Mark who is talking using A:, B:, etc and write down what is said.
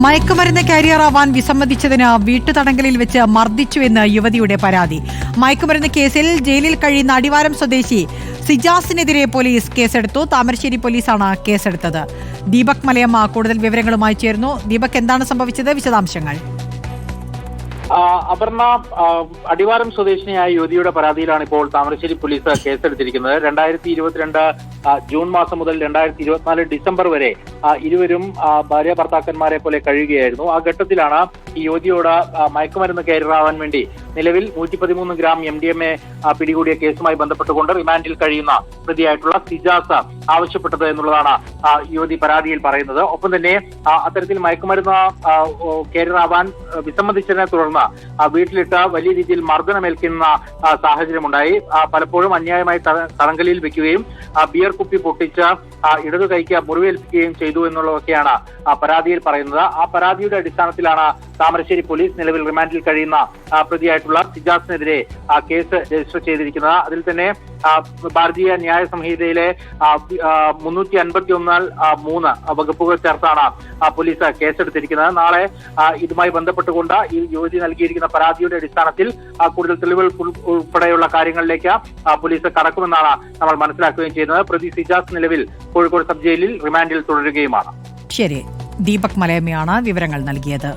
A: മയക്കുമരുന്ന് കാരിയറാവാൻ വിസമ്മതിച്ചതിന് വീട്ടുതടങ്കലിൽ വെച്ച് മർദ്ദിച്ചുവെന്ന് യുവതിയുടെ പരാതി. മയക്കുമരുന്ന് കേസിൽ ജയിലിൽ കഴിയുന്ന അടിവാരം സ്വദേശി സിജാസിനെതിരെ പോലീസ് കേസെടുത്തു. താമരശ്ശേരി പോലീസാണ് കേസെടുത്തത്. ദീപക് മലയമ്മ കൂടുതൽ വിവരങ്ങളുമായി ചേർന്നു. ദീപക്, എന്താണ് സംഭവിച്ചത്? വിശദാംശങ്ങൾ.
B: അപർണ, അടിവാരം സ്വദേശിനിയായ യുവതിയുടെ പരാതിയിലാണ് ഇപ്പോൾ താമരശ്ശേരി പോലീസ് കേസെടുത്തിരിക്കുന്നത്. 2022 ജൂൺ മാസം മുതൽ 2024 ഡിസംബർ വരെ ഇരുവരും ഭാര്യ ഭർത്താക്കന്മാരെ പോലെ കഴിയുകയായിരുന്നു. ആ ഘട്ടത്തിലാണ് ഈ യുവതിയോട് മയക്കുമരുന്ന് കാരിയറാവാൻ വേണ്ടി നിലവിൽ 113 ഗ്രാം MDMA പിടികൂടിയ കേസുമായി ബന്ധപ്പെട്ടുകൊണ്ട് റിമാൻഡിൽ കഴിയുന്ന പ്രതിയായിട്ടുള്ള സിജാസ് ആവശ്യപ്പെട്ടത് എന്നുള്ളതാണ് യുവതി പരാതിയിൽ പറയുന്നത്. ഒപ്പം തന്നെ അത്തരത്തിൽ മയക്കുമരുന്ന് കാരിയറാവാൻ വിസമ്മതിച്ചതിനെ തുടർന്ന് വീട്ടിലിട്ട് വലിയ രീതിയിൽ മർദ്ദനമേൽക്കുന്ന സാഹചര്യമുണ്ടായി. പലപ്പോഴും അന്യായമായി തടങ്കലിൽ വെക്കുകയും ബിയർ കുപ്പി പൊട്ടിച്ച് ഇടതു കൈക്ക് മുറിവേൽപ്പിക്കുകയും ചെയ്തു എന്നുള്ളതൊക്കെയാണ് പരാതിയിൽ പറയുന്നത്. ആ പരാതിയുടെ അടിസ്ഥാനത്തിലാണ് താമരശ്ശേരി പോലീസ് നിലവിൽ റിമാൻഡിൽ കഴിയുന്ന പ്രതിയായിട്ടുള്ള സിജാസിനെതിരെ കേസ് രജിസ്റ്റർ ചെയ്തിരിക്കുന്നത്. അതിൽ തന്നെ ഭാരതീയ ന്യായ സംഹിതയിലെ 351-3 വകുപ്പുകൾ ചേർത്താണ് പോലീസ് കേസെടുത്തിരിക്കുന്നത്. നാളെ ഇതുമായി ബന്ധപ്പെട്ടുകൊണ്ട് ഈ യുവതി നൽകിയിരിക്കുന്ന പരാതിയുടെ അടിസ്ഥാനത്തിൽ കൂടുതൽ തെളിവുകൾ ഉൾപ്പെടെയുള്ള കാര്യങ്ങളിലേക്ക് പോലീസ് കടക്കുമെന്നാണ് നമ്മൾ മനസ്സിലാക്കുകയും ചെയ്യുന്നത്. പ്രതി സിജാസ് നിലവിൽ കോഴിക്കോട് സബ് ജയിലിൽ റിമാൻഡിൽ തുടരുകയുമാണ്.
A: ശരി, ദീപക് മലയമ്മയാണ് വിവരങ്ങൾ നൽകിയത്.